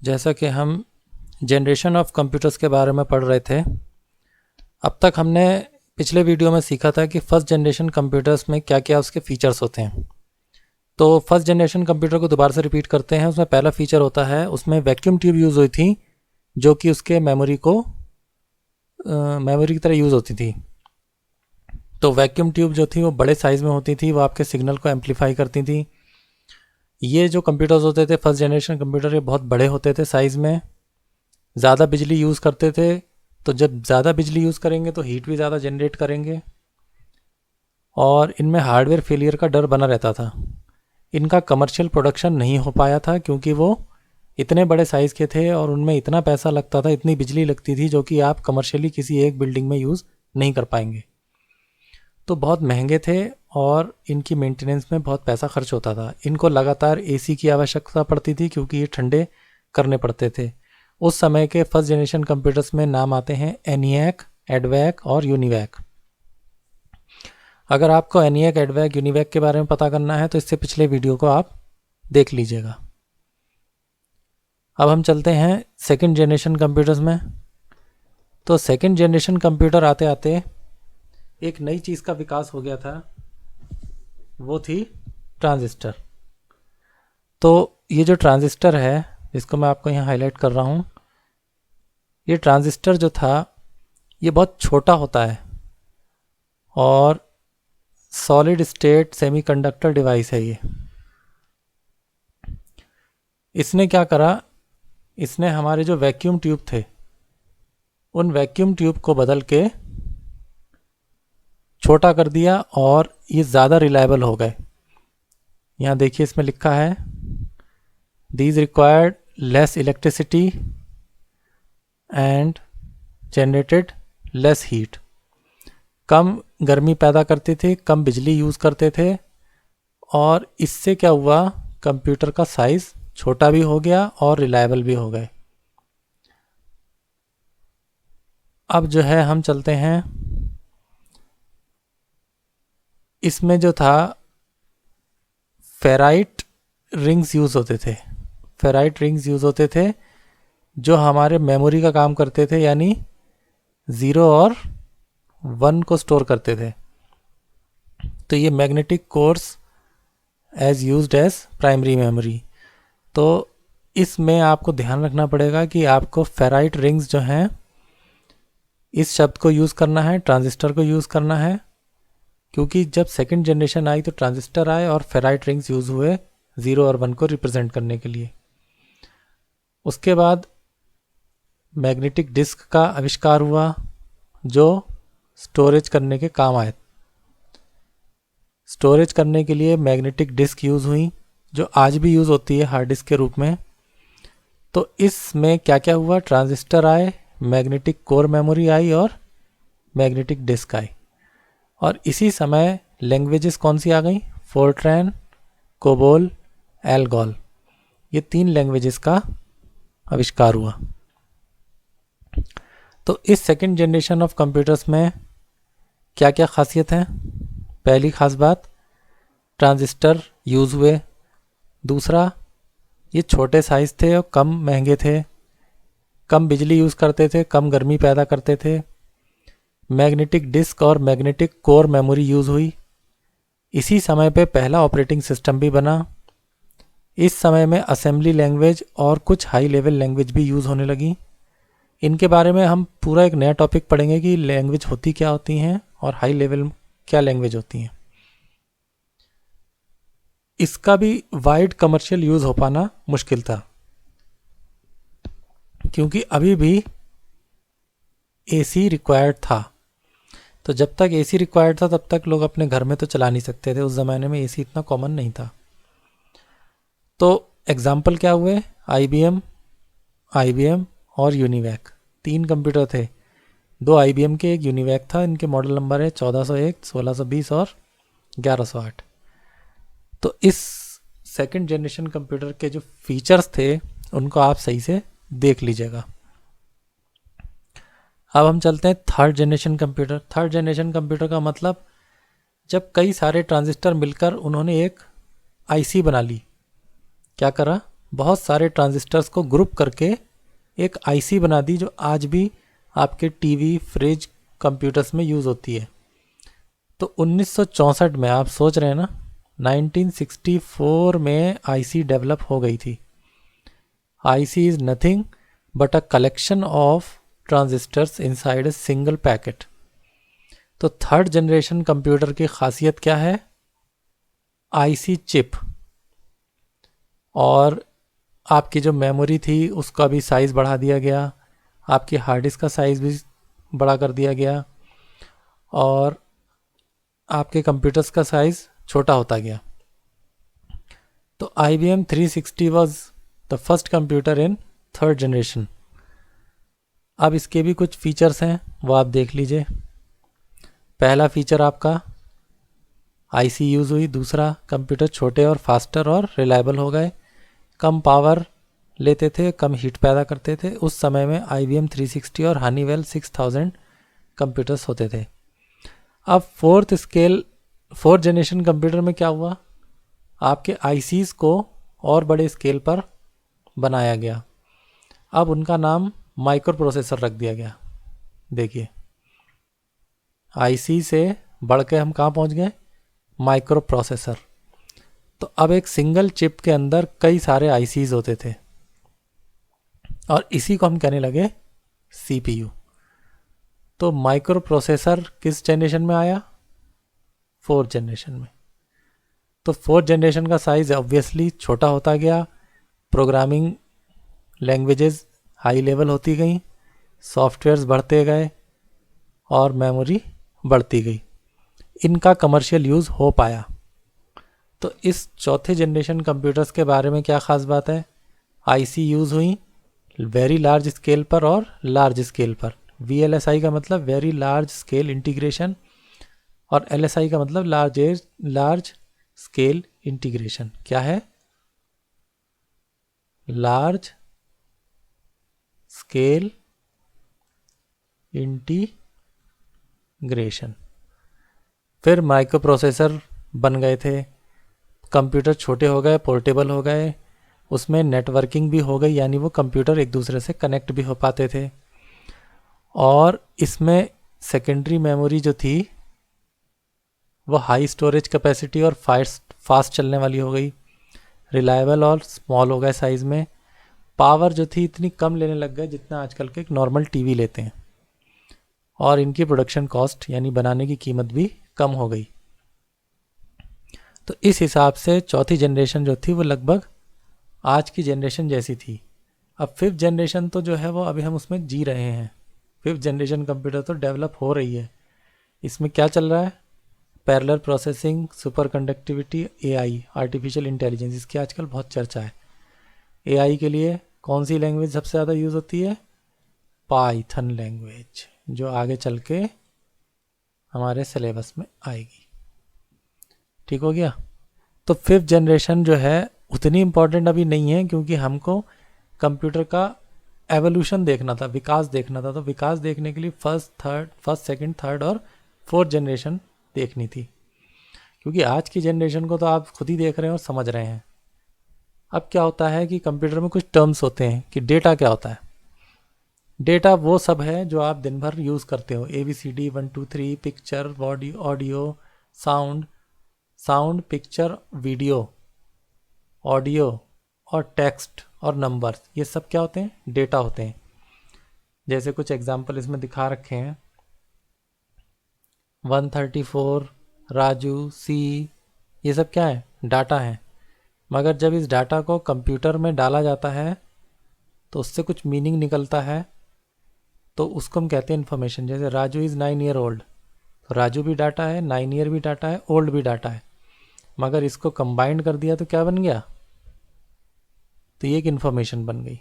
जैसा कि हम जनरेशन ऑफ कंप्यूटर्स के बारे में पढ़ रहे थे, अब तक हमने पिछले वीडियो में सीखा था कि फर्स्ट जनरेशन कंप्यूटर्स में क्या क्या उसके फीचर्स होते हैं। तो फर्स्ट जनरेशन कंप्यूटर को दोबारा से रिपीट करते हैं। उसमें पहला फीचर होता है, उसमें वैक्यूम ट्यूब यूज़ हुई थी जो कि उसके मेमोरी की तरह यूज़ होती थी। तो वैक्यूम ट्यूब जो थी वो बड़े साइज़ में होती थी, वो आपके सिग्नल को एम्पलीफाई करती थी। ये जो कंप्यूटर्स होते थे फर्स्ट जनरेशन कंप्यूटर, ये बहुत बड़े होते थे साइज़ में, ज़्यादा बिजली यूज़ करते थे। तो जब ज़्यादा बिजली यूज़ करेंगे तो हीट भी ज़्यादा जनरेट करेंगे और इनमें हार्डवेयर फेलियर का डर बना रहता था। इनका कमर्शियल प्रोडक्शन नहीं हो पाया था क्योंकि वो इतने बड़े साइज़ के थे और उनमें इतना पैसा लगता था, इतनी बिजली लगती थी जो कि आप कमर्शियली किसी एक बिल्डिंग में यूज़ नहीं कर पाएंगे। तो बहुत महंगे थे और इनकी मेंटेनेंस में बहुत पैसा खर्च होता था। इनको लगातार एसी की आवश्यकता पड़ती थी क्योंकि ये ठंडे करने पड़ते थे। उस समय के फर्स्ट जनरेशन कंप्यूटर्स में नाम आते हैं एनिएक, एडवैक और यूनिवैक। अगर आपको एनिएक, एडवैक, यूनिवैक के बारे में पता करना है तो इससे पिछले वीडियो को आप देख लीजिएगा। अब हम चलते हैं सेकंड जनरेशन कंप्यूटर्स में। तो सेकंड जनरेशन कंप्यूटर आते आते एक नई चीज़ का विकास हो गया था, वो थी ट्रांजिस्टर। तो ये जो ट्रांजिस्टर है, जिसको मैं आपको यहाँ हाईलाइट कर रहा हूँ, ये ट्रांजिस्टर जो था ये बहुत छोटा होता है और सॉलिड स्टेट सेमीकंडक्टर डिवाइस है ये। इसने क्या करा, इसने हमारे जो वैक्यूम ट्यूब थे उन वैक्यूम ट्यूब को बदल के छोटा कर दिया और ये ज़्यादा रिलायबल हो गए। यहाँ देखिए इसमें लिखा है these required less electricity and generated less heat. कम गर्मी पैदा करते थे, कम बिजली यूज़ करते थे और इससे क्या हुआ, कंप्यूटर का साइज़ छोटा भी हो गया और रिलायबल भी हो गए। अब जो है हम चलते हैं, इसमें जो था फेराइट रिंग्स यूज़ होते थे। फेराइट रिंग्स यूज़ होते थे जो हमारे मेमोरी का काम करते थे, यानी 0 और 1 को स्टोर करते थे। तो ये magnetic cores as used as primary memory. तो इसमें आपको ध्यान रखना पड़ेगा कि आपको फेराइट रिंग्स जो हैं इस शब्द को यूज़ करना है, ट्रांजिस्टर को यूज़ करना है, क्योंकि जब सेकंड जनरेशन आई तो ट्रांजिस्टर आए और फेराइट रिंग्स यूज़ हुए 0 और 1 को रिप्रेजेंट करने के लिए। उसके बाद मैग्नेटिक डिस्क का आविष्कार हुआ जो स्टोरेज करने के काम आए। स्टोरेज करने के लिए मैग्नेटिक डिस्क यूज़ हुई जो आज भी यूज़ होती है हार्ड डिस्क के रूप में। तो इसमें क्या क्या हुआ, ट्रांजिस्टर आए, मैग्नेटिक कोर मेमोरी आई और मैग्नेटिक डिस्क आई। और इसी समय लैंग्वेजेस कौन सी आ गई, फोर्ट्रैन, कोबोल, एल्गोल, ये 3 लैंग्वेजेस का आविष्कार हुआ। तो इस सेकंड जनरेशन ऑफ कंप्यूटर्स में क्या क्या खासियत हैं। पहली खास बात, ट्रांजिस्टर यूज़ हुए। दूसरा, ये छोटे साइज़ थे और कम महंगे थे, कम बिजली यूज़ करते थे, कम गर्मी पैदा करते थे। मैग्नेटिक डिस्क और मैग्नेटिक कोर मेमोरी यूज़ हुई। इसी समय पे पहला ऑपरेटिंग सिस्टम भी बना। इस समय में असेंबली लैंग्वेज और कुछ हाई लेवल लैंग्वेज भी यूज़ होने लगी। इनके बारे में हम पूरा एक नया टॉपिक पढ़ेंगे कि लैंग्वेज होती क्या होती हैं और हाई लेवल क्या लैंग्वेज होती हैं। इसका भी वाइड कमर्शियल यूज़ हो पाना मुश्किल था क्योंकि अभी भी एसी रिक्वायर्ड था। तो जब तक एसी रिक्वायर्ड था तब तक लोग अपने घर में तो चला नहीं सकते थे। उस ज़माने में एसी इतना कॉमन नहीं था। तो एग्जाम्पल क्या हुए, आईबीएम और यूनिवैक, 3 कंप्यूटर थे। 2 आईबीएम के, एक यूनिवैक था। इनके मॉडल नंबर है 1401, 1620 और 1108। तो इस सेकंड जनरेशन कंप्यूटर के जो फीचर्स थे उनको आप सही से देख लीजिएगा। अब हम चलते हैं third generation computer. Third generation computer का मतलब जब कई सारे ट्रांजिस्टर मिलकर उन्होंने एक आईसी बना ली। क्या करा, बहुत सारे ट्रांजिस्टर्स को ग्रुप करके एक आईसी बना दी जो आज भी आपके टीवी, फ्रिज, कंप्यूटर्स में यूज़ होती है। तो 1964 में, आप सोच रहे हैं ना, 1964 में आईसी डेवलप हो गई थी। IC is nothing but a collection of transistors inside a single packet. तो थर्ड जनरेशन कंप्यूटर की खासियत क्या है? IC chip. और आपकी जो मेमोरी थी उसका भी साइज़ बढ़ा दिया गया, आपकी हार्ड डिस्क का साइज़ भी बड़ा कर दिया गया, और आपके कंप्यूटर्स का साइज़ छोटा होता गया। तो IBM 360 was the first computer in third generation. अब इसके भी कुछ फीचर्स हैं, वो आप देख लीजिए। पहला फीचर आपका आईसी यूज़ हुई। दूसरा, कंप्यूटर छोटे और फास्टर और रिलायबल हो गए, कम पावर लेते थे, कम हीट पैदा करते थे। उस समय में IBM 360 और हनीवेल 6000 कंप्यूटर्स होते थे। अब फोर्थ जनरेशन कंप्यूटर में क्या हुआ? आपके आईसीज को और बड़े स्केल पर बनाया गया। अब उनका नाम माइक्रो प्रोसेसर रख दिया गया। देखिए, आईसी से बढ़ के हम कहाँ पहुँच गए? Micro processor. तो अब एक सिंगल चिप के अंदर कई सारे आईसीज होते थे, और इसी को हम कहने लगे सीपीयू। तो माइक्रो प्रोसेसर किस जनरेशन में आया? फोर्थ जनरेशन में। तो फोर्थ जनरेशन का साइज़ ऑब्वियसली छोटा होता गया, प्रोग्रामिंग लैंग्वेजेस हाई लेवल होती गई, सॉफ्टवेयर्स बढ़ते गए, और मेमोरी बढ़ती गई। इनका कमर्शियल यूज़ हो पाया। तो इस चौथे जनरेशन कंप्यूटर्स के बारे में क्या ख़ास बात है? आईसी यूज़ हुई वेरी लार्ज स्केल पर और लार्ज स्केल पर। VLSI का मतलब वेरी लार्ज स्केल इंटीग्रेशन, और LSI का मतलब लार्ज स्केल इंटीग्रेशन। क्या है? Large scale integration. फिर माइक्रो प्रोसेसर बन गए थे, कंप्यूटर छोटे हो गए, पोर्टेबल हो गए, उसमें नेटवर्किंग भी हो गई, यानी वो कंप्यूटर एक दूसरे से कनेक्ट भी हो पाते थे। और इसमें सेकेंडरी मेमोरी जो थी वो हाई स्टोरेज कैपेसिटी और फास्ट चलने वाली हो गई, रिलायबल और स्मॉल हो गए साइज़ में। पावर जो थी इतनी कम लेने लग गए जितना आजकल के एक नॉर्मल टीवी लेते हैं, और इनकी प्रोडक्शन कॉस्ट यानी बनाने की कीमत भी कम हो गई। तो इस हिसाब से चौथी जनरेशन जो थी वो लगभग आज की जनरेशन जैसी थी। अब फिफ्थ जनरेशन तो जो है वो अभी हम उसमें जी रहे हैं। फिफ्थ जनरेशन कंप्यूटर तो डेवलप हो रही है। इसमें क्या चल रहा है? Parallel processing, super conductivity, AI, artificial intelligence, इसकी आजकल बहुत चर्चा है। AI के लिए कौन सी लैंग्वेज सबसे ज़्यादा यूज़ होती है? पाइथन लैंग्वेज, जो आगे चल के हमारे सिलेबस में आएगी। ठीक हो गया? तो फिफ्थ जनरेशन जो है उतनी इम्पोर्टेंट अभी नहीं है, क्योंकि हमको कंप्यूटर का एवोल्यूशन देखना था, विकास देखना था। तो विकास देखने के लिए फर्स्ट, सेकंड, थर्ड और फोर्थ जनरेशन देखनी थी, क्योंकि आज की जनरेशन को तो आप खुद ही देख रहे हैं और समझ रहे हैं। अब क्या होता है कि कंप्यूटर में कुछ टर्म्स होते हैं कि डेटा क्या होता है। डेटा वो सब है जो आप दिन भर यूज़ करते हो, ABCD 1 2 3, picture, body, audio, sound, picture, video, audio और टेक्स्ट और नंबर्स, ये सब क्या होते हैं? डेटा होते हैं। जैसे कुछ एग्जांपल इसमें दिखा रखे हैं, 134, राजू, सी, ये सब क्या है? डाटा है। मगर जब इस डाटा को कंप्यूटर में डाला जाता है तो उससे कुछ मीनिंग निकलता है, तो उसको हम कहते हैं इन्फॉर्मेशन। जैसे राजू इज़ 9 ईयर ओल्ड, तो राजू भी डाटा है, 9 ईयर भी डाटा है, ओल्ड भी डाटा है, मगर इसको कंबाइंड कर दिया तो क्या बन गया? तो ये एक इन्फॉर्मेशन बन गई।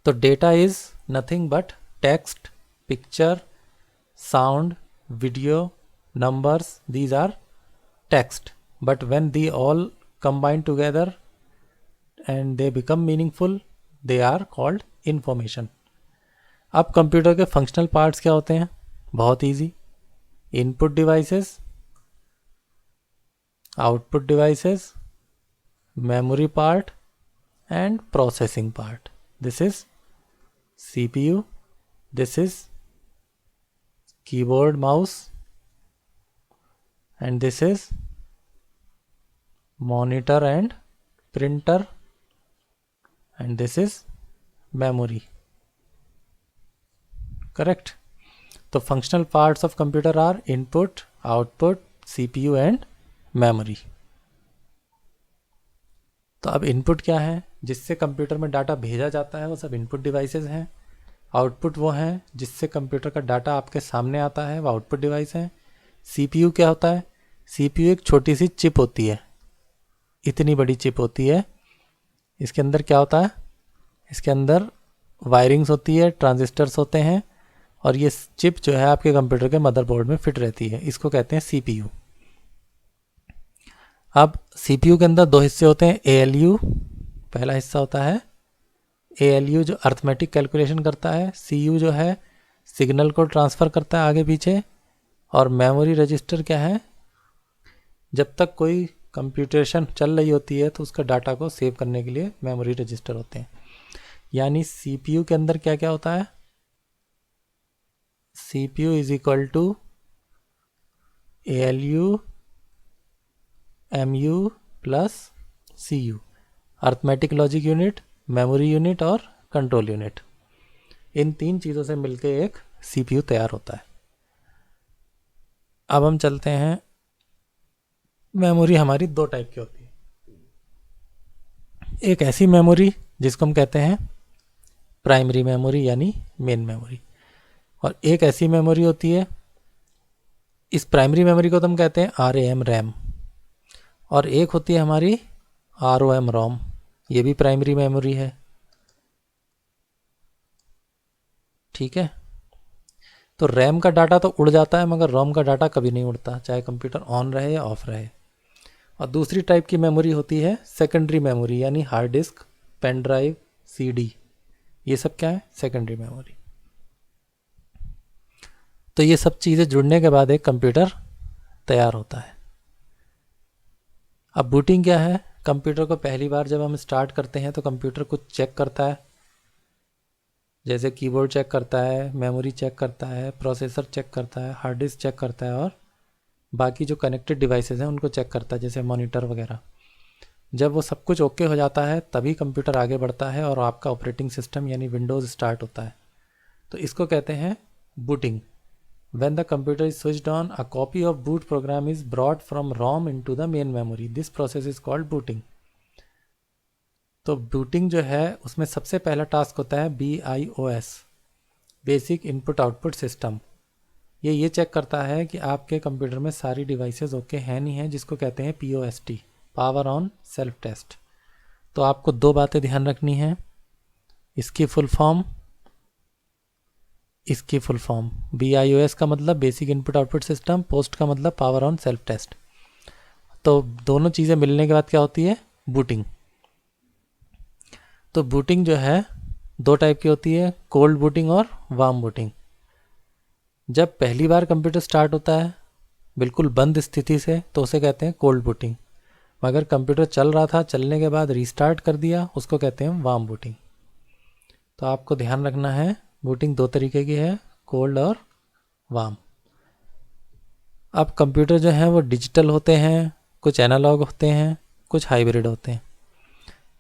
तो data is nothing but text, picture, sound, video, numbers, these are text, but when they all combine together and they become meaningful, they are called information. अब कंप्यूटर के फंक्शनल पार्ट्स क्या होते हैं? बहुत easy, input devices, output devices, memory part and processing part. This is CPU, this is keyboard mouse, and this is monitor and printer, and this is memory. Correct? तो functional parts of computer are input, output, CPU and memory. तो अब input क्या है? जिससे computer में data भेजा जाता है वो सब इनपुट डिवाइसेस हैं. आउटपुट वो हैं जिससे कंप्यूटर का डाटा आपके सामने आता है, वो आउटपुट डिवाइस हैं. सीपीयू क्या होता है? सीपीयू एक छोटी सी चिप होती है, इतनी बड़ी चिप होती है. इसके अंदर क्या होता है? इसके अंदर वायरिंग्स होती है, ट्रांजिस्टर्स होते हैं, और ये चिप जो है आपके कंप्यूटर के मदरबोर्ड में फिट रहती है. इसको कहते हैं सीपीयू. अब सीपीयू के अंदर दो हिस्से होते हैं. एएलयू पहला हिस्सा होता है, एएलयू जो अर्थमेटिक कैलकुलेशन करता है. सीयू जो है सिग्नल को ट्रांसफ़र करता है आगे पीछे. और मेमोरी रजिस्टर क्या है? जब तक कोई कंप्यूटेशन चल रही होती है तो उसका डाटा को सेव करने के लिए मेमोरी रजिस्टर होते हैं. यानी सीपीयू के अंदर क्या क्या होता है? CPU is equal to ALU MU plus CU, arithmetic logic unit, memory unit और कंट्रोल यूनिट. इन तीन चीज़ों से मिलकर एक CPU तैयार होता है. अब हम चलते हैं. मेमोरी हमारी दो टाइप की होती है. एक ऐसी मेमोरी जिसको हम कहते हैं प्राइमरी मेमोरी यानी मेन मेमोरी, और एक ऐसी मेमोरी होती है, इस प्राइमरी मेमोरी को तो हम कहते हैं RAM रैम, और एक होती है हमारी ROM रोम, ये भी प्राइमरी मेमोरी है. ठीक है. तो रैम का डाटा तो उड़ जाता है मगर रोम का डाटा कभी नहीं उड़ता, चाहे कंप्यूटर ऑन रहे या ऑफ रहे. और दूसरी टाइप की मेमोरी होती है सेकेंडरी मेमोरी, यानी hard disk, pen drive, CD, ये सब क्या है? Secondary memory. तो ये सब चीज़ें जुड़ने के बाद एक कंप्यूटर तैयार होता है. अब बूटिंग क्या है? कंप्यूटर को पहली बार जब हम स्टार्ट करते हैं तो कंप्यूटर कुछ चेक करता है, जैसे कीबोर्ड चेक करता है, मेमोरी चेक करता है, प्रोसेसर चेक करता है, हार्ड डिस्क चेक करता है, और बाकी जो कनेक्टेड डिवाइसेस हैं उनको चेक करता है, जैसे मॉनिटर वगैरह. जब वो सब कुछ ओके हो जाता है तभी कंप्यूटर आगे बढ़ता है और आपका ऑपरेटिंग सिस्टम यानी विंडोज़ स्टार्ट होता है. तो इसको कहते हैं booting. When the computer is switched on, a copy of boot program is brought from ROM into the main memory. This process is called booting. तो बूटिंग जो है उसमें सबसे पहला टास्क होता है BIOS, basic input output system. ये check करता है कि आपके कंप्यूटर में सारी डिवाइसेस ओके हैं नहीं हैं, जिसको कहते हैं POST, power on self test. तो आपको दो बातें ध्यान रखनी है. इसकी फुल फॉर्म BIOS का मतलब basic input output system, post का मतलब पावर ऑन सेल्फ टेस्ट. तो दोनों चीज़ें मिलने के बाद क्या होती है? बूटिंग. तो बूटिंग जो है दो टाइप की होती है, कोल्ड बूटिंग और वार्म बूटिंग. जब पहली बार कंप्यूटर स्टार्ट होता है बिल्कुल बंद स्थिति से तो उसे कहते हैं कोल्ड बूटिंग. मगर कंप्यूटर चल रहा था, चलने के बाद रीस्टार्ट कर दिया, उसको कहते हैं वार्म बूटिंग. तो आपको ध्यान रखना है बूटिंग दो तरीके की है, कोल्ड और वार्म. अब कंप्यूटर जो है वो डिजिटल होते हैं, कुछ एनालॉग होते हैं, कुछ हाइब्रिड होते हैं.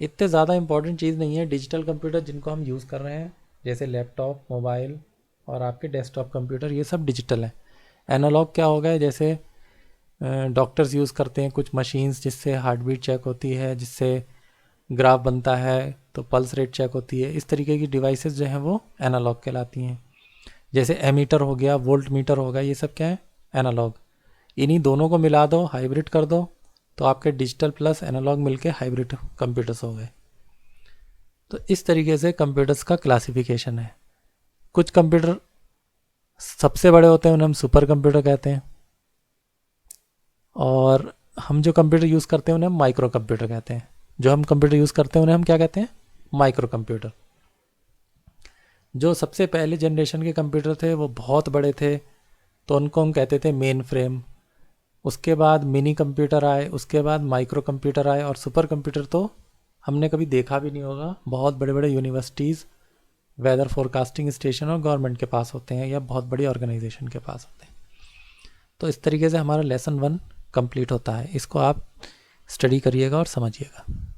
इतने ज़्यादा इंपॉर्टेंट चीज़ नहीं है. डिजिटल कंप्यूटर जिनको हम यूज़ कर रहे हैं जैसे लैपटॉप, मोबाइल और आपके डेस्कटॉप कंप्यूटर, ये सब डिजिटल है. एनालॉग क्या होगा? जैसे डॉक्टर्स यूज़ करते हैं कुछ मशीन्स जिससे हार्ट बीट चेक होती है, जिससे ग्राफ बनता है, तो पल्स रेट चेक होती है. इस तरीके की डिवाइसेस जो हैं वो एनालॉग कहलाती हैं. जैसे एमीटर हो गया, वोल्ट मीटर हो गया, ये सब क्या है? एनालॉग. इन्हीं दोनों को मिला दो, हाइब्रिड कर दो, तो आपके डिजिटल प्लस एनालॉग मिलके हाइब्रिड कंप्यूटर्स हो गए. तो इस तरीके से कंप्यूटर्स का क्लासिफिकेशन है. कुछ कंप्यूटर सबसे बड़े होते हैं उन्हें हम सुपर कंप्यूटर कहते हैं, और हम जो कंप्यूटर यूज़ करते हैं उन्हें हम माइक्रो कंप्यूटर कहते हैं. जो हम कंप्यूटर यूज़ करते हैं उन्हें हम क्या कहते हैं? Micro computer. जो सबसे पहले जनरेशन के कंप्यूटर थे वो बहुत बड़े थे, तो उनको हम कहते थे मेन फ्रेम. उसके बाद मिनी कंप्यूटर आए, उसके बाद माइक्रो कंप्यूटर आए, और सुपर कंप्यूटर तो हमने कभी देखा भी नहीं होगा। बहुत बड़े बड़े यूनिवर्सिटीज़, वेदर फोरकास्टिंग स्टेशन और गवर्नमेंट के पास होते हैं, या बहुत बड़ी ऑर्गेनाइजेशन के पास होते हैं। तो इस तरीके से हमारा लेसन 1 कंप्लीट होता है। इसको आप स्टडी करिएगा और समझिएगा।